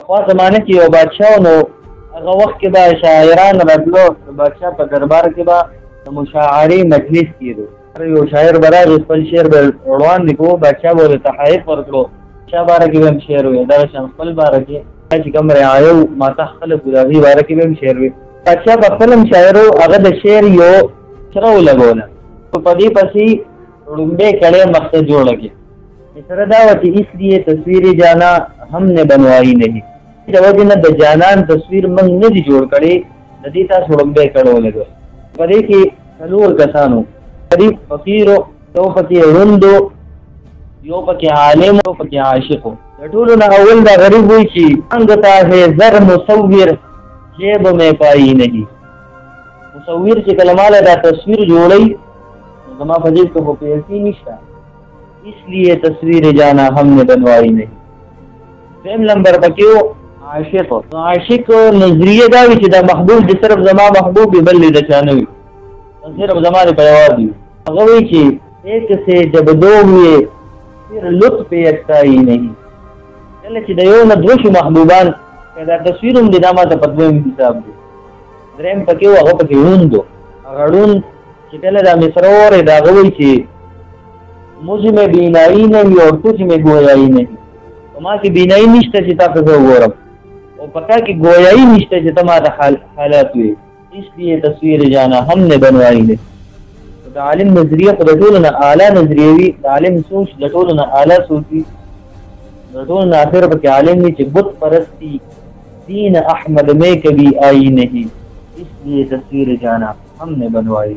पखवा ज़माने की वो बादशाह नो अगर वक्त के बाद शायरान रटलो तो बादशाह पर दरबार के बाद तो मुशायरी मजलिस की दो। अरे वो शायर बरा जो पल शेर बड़वान निको बादशाह बोले तहाइफ पकड़ो शाह बारह की भी हम शेर हुए दरअसल पल बारह के चिकम रहे आयो माता खल गुलाबी बारह की भी हम शेर हुए बादशाह बफलम शायरो अगर शेर यो चरो लगोना तो पदी पसी रुम्बे कड़े मकसद जोड़ लगे सरदावती इसलिए तस्वीरें जाना हमने बनवाई नहीं जवाब न जानान तस्वीर मंग न जोड़ करे नदीता सुड़म्बे कड़ो लगे पदे की सलूर कसानो करीब फकीरो तो पकी रुंदो यो पकी आलिम तो पकी आशिक हो लटूल न अव्वल दा गरीब हुई ची अंगता है जर मुसव्विर जेब में पाई नहीं मुसव्विर से कलमाल दा तस्वीर जोड़ी जमा फजील को पैसी निशा इसलिए तस्वीर जाना हमने बनवाई नहीं। सेम नंबर पर क्यों आशिक हो तो आशिक नजरिए का भी सीधा महबूब जिस तरफ जमा महबूब भी बल्ली दशानवी सिर्फ जमाने पैवार दी अगवी की एक से जब दो हुए फिर लुत्फ एकता ही नहीं चले चिदयो न द्वश महबूबान कहता तस्वीर दिनामा तो पदवे में हिसाब दे द्रेम पके वो अगो पके ऊन दो अगड़ून चिकले दा मिसरोर दा अगवी की मुझ में बीनाई नहीं और तुझ में गोयाई नहीं तो माँ की बीनाई निष्ठा चिता पे गौरव और पता की गोयाई निष्ठा चिता मारा हालात हुए इसलिए तस्वीर जाना हमने बनवाई नहीं। तो तालिम नजरिया को लटोल ना आला नजरियवी तालिम सोच लटोल ना आला सोची लटोल ना आखिर पर आलिम नीचे बुत परस्ती दीन अहमद में कभी आई नहीं इसलिए तस्वीर जाना हमने बनवाई।